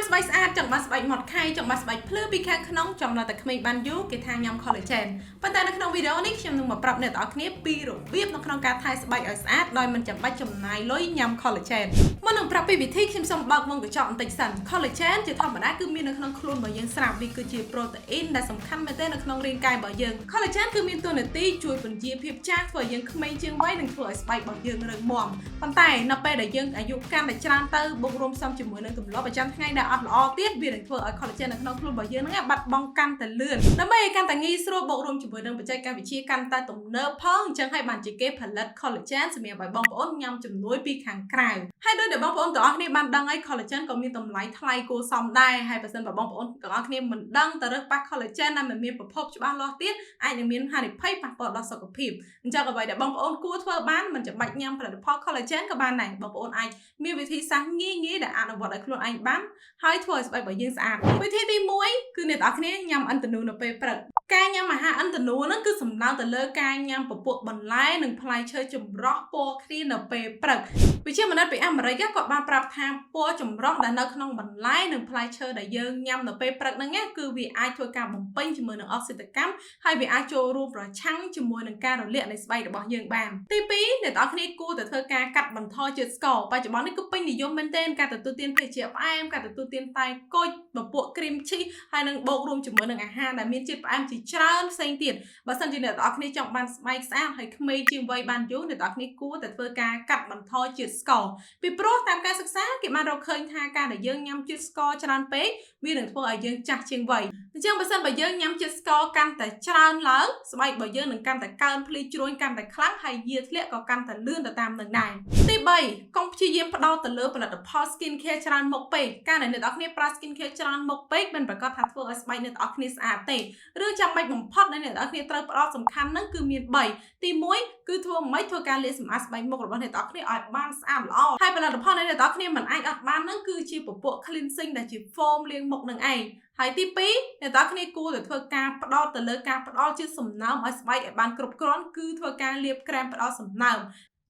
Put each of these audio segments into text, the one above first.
ស្បែកស្អាតចង់បានស្បែកម៉ត់ខៃចង់បានស្បែកភ្លឺពីខាងក្នុងចង់នៅតែក្មេងបានយូរគេថាញ៉ាំ collagen ប៉ុន្តែនៅក្នុងវីដេអូនេះខ្ញុំនឹងមកប្រាប់អ្នកទាំងអស់គ្នាពីរបៀបនៅក្នុងការថែស្បែកឲ្យស្អាតដោយមិនចាំបាច់ចំណាយលុយញ៉ាំ collagen មុននឹងប្រាប់ពីវិធីខ្ញុំសូមបើកមុំកញ្ចក់បន្តិចសិន collagen ជាធម្មតាគឺមាននៅក្នុងខ្លួនរបស់យើងស្រាប់វាគឺជា protein ដែលសំខាន់មែនទែននៅក្នុងរាងកាយរបស់យើង collagen គឺមានតួនាទីជួយពន្យាភាពចាស់ធ្វើឲ្យយើងក្មេងជាងវ័យនិងធ្វើឲ្យស្បែករបស់យើងរឹងមាំប៉ុន្តែនៅពេលដែលយើងអាយុកាន់តែច្រើនទៅបូករួមផ្សំជាមួយនឹងទម្លាប់ប្រចាំថ្ងៃដែលអត់ល្អទៀតវានឹងធ្វើឲ្យ collagen នៅក្នុងខ្លួនរបស់យើងហ្នឹងបាត់បង់កាន់តែលឿនដើម្បីឲ្យកាន់តែងាយស្រួលបូករួមជាមួយនឹងបច្ចេកវិទ្យាកាន់តែទំនើបផងអញ្ចឹងហើយបានជាគេផលិត collagen សម្រាប់ឲ្យបងប្អូនញ៉ាំជំនួយពីខាងក្រៅហើយដូចដែលបងប្អូនទាំងអស់គ្នាបានដឹងហើយ collagen ក៏មានតម្លៃថ្លៃគួរសមដែរហើយបើសិនបើបងប្អូនទាំងអស់គ្នាមិនដឹងទៅរើសប៉ះ collagen ដែលមិនមានប្រភពច្បាស់លាស់ទៀតអាចនឹងមានហានិភ័យប៉ះពាល់ដល់សុខភាពអញ្ចឹងអ្វីដែលបងប្អូនគួរធ្វើបានមិនចាំបាច់ញ៉ាំផលិតផល collagen ក៏បានដែរបងប្អូនអាចមានវិធីសាស្ត្រងាយៗដែលអនុវត្តឲ្យខ្លួនឯងបានហើយធ្វើឲ្យស្បែករបស់យើងស្អាតវិធីទី1គឺអ្នកទាំងអស់គ្នាញ៉ាំឥន្ទនូនៅពេលព្រឹកការញ៉ាំអាហារឥន្ទនូហ្នឹងគឺសំដៅទៅលើការញ៉ាំពពួកបន្លែនិងផ្លែឈើចម្រុះពណ៌គ្នានៅពេលព្រឹកវិជ្ជាមនស្សពីអាមេរិកគាត់បានប្រាប់ថាពណ៌ចម្រុះដែលនៅក្នុងបន្លែនិងផ្លែឈើដែលយើងញ៉ាំនៅពេលព្រឹកហ្នឹងគឺវាអាចធ្វើការបំពេញជាមួយនឹងអុកស៊ីតកម្មហើយវាអាចចូលរួមប្រឆាំងជាមួយនឹងការរលាកនៃស្បែករបស់យើងបានទី2អ្នកទាំងអស់គ្នាគួរតែធ្វើការកាត់បន្ថយជាតិស្ករបច្ចុប្បន្ននេះគឺពេញនិយមមែនទែនការទទួលទានភេសជ្ជៈផ្អែមការទទួលទានតែគុជពពួកគ្រីមឈីសហើយនឹងបូករួមជាមួយនឹងអាហារដែលមានជាតិផ្អែមជាច្រើនផ្សេងទៀតបើសិនជាអ្នកទាំងអស់គ្នាចង់បានស្បែកស្អាតហើយក្មេងជាងវ័យបានយូរអ្នកទាំងអស់គ្នាគួរតែធ្វើការកាត់បន្ថយជាតិស្ករពីព្រោះតាមការសិក្សាគេបានរកឃើញថាការដែលយើងញ៉ាំជាតិស្ករច្រើនពេកវានឹងធ្វើឲ្យយើងចាស់ជាងវ័យអញ្ចឹងបើសិនបើយើងញ៉ាំជាតិស្ករកាន់តែច្រើនឡើងស្បែករបស់យើងនឹងកាន់តែកើនភ្លីជ្រួញកាន់តែខ្លាំងហើយយាធ្លាក់ក៏កាន់តែលឿនទៅតាមនឹងដែរទី3កុំព្យាយាមផ្ដោតទៅលើផលិតផល skin care ច្រើនមុខពេកការដែលអ្នកទាំងអស់គ្នាប្រើ skin care ច្រើនមុខពេកមិនប្រកាសថាធ្វើឲ្យស្បែកអ្នកទាំងអស់គ្នាស្អាតទេឬចាំបាច់បំផុតដែលអ្នកទាំងអស់គ្នាត្រូវផ្ដោតសំខាន់ហ្នឹងគឺមាន3ទី1គឺធ្វើម៉េចធ្វើការលាងសម្អាតស្បែកមុខរបស់អ្នកទាំងអស់គ្នាឲ្យបានស្អាតល្អហើយផលិតផលដែលអ្នកទាំងអស់គ្នាមិនអាចអត់បានហ្នឹងគឺជាពពួក cleansing ដែលជា foam លាងមុខនឹងឯងហើយទី2អ្នកទាំងអស់គ្នាគួរតែធ្វើការផ្ដោតទៅលើការផ្ដល់ជាសំណើមឲ្យស្បែកឲ្យបានគ្រប់គ្រាន់គឺធ្វើការលាបក្រែមផ្ដល់សំណើម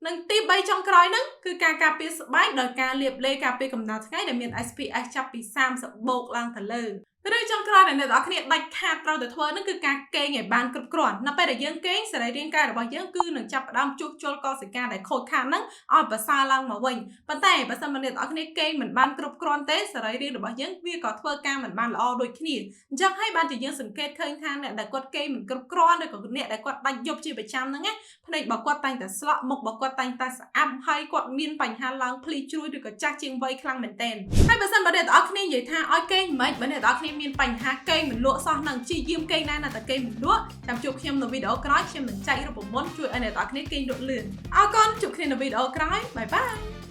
និងទី3ចុងក្រោយហ្នឹងគឺការការពារស្បែកដោយការលាបឡេការពារកម្ដៅថ្ងៃដែលមាន SPF ចាប់ពី30បូកឡើងទៅលើឬចុងក្រោយដែលអ្នកទាំងអស់គ្នាដាច់ខាតត្រូវតែធ្វើហ្នឹងគឺការគេងឲ្យបានគ្រប់គ្រាន់នៅពេលដែលយើងគេងសរីរាង្គកាយរបស់យើងគឺនឹងចាប់ផ្ដើមជួសជុលកោសិកាដែលខូចខាតហ្នឹងឲ្យប្រសើរឡើងមកវិញប៉ុន្តែបើសិនមកអ្នកទាំងអស់គ្នាគេងមិនបានគ្រប់គ្រាន់ទេសរីរាង្គរបស់យើងវាក៏ធ្វើការមិនបានល្អដូចគ្នាអញ្ចឹងហើយបានជាយើងសង្កេតឃើញថាអ្នកដែលគាត់គេងមិនគ្រប់គ្រាន់ឬក៏អ្នកដែលគាត់ដាច់យប់ជាប្រចាំហ្នឹងណាភ្នែករបស់គាត់តែងតែស្លក់មុខរបស់គាត់តែងតែស្អាប់ហើយគាត់មានបញ្ហាឡើងភ្លីជ្រួយឬក៏ចាស់ជាងវ័យខ្លាំងមែនទែនហើយបើសិនបើអ្នកទាំងអស់គ្នានិយាយថាឲ្យគេងមិនបើអ្នកទាំងអស់គ្នាមានបញ្ហាគេងមិនលក់សោះនឹងព្យាយាមគេងណាតែគេងមិនលក់ចាំជួបខ្ញុំនៅវីដេអូក្រោយខ្ញុំនឹងចែករូបមន្តជួយឲ្យអ្នកទាំងអស់គ្នាគេងលក់លឿនអរគុណជួបគ្នានៅវីដេអូក្រោយបាយបាយ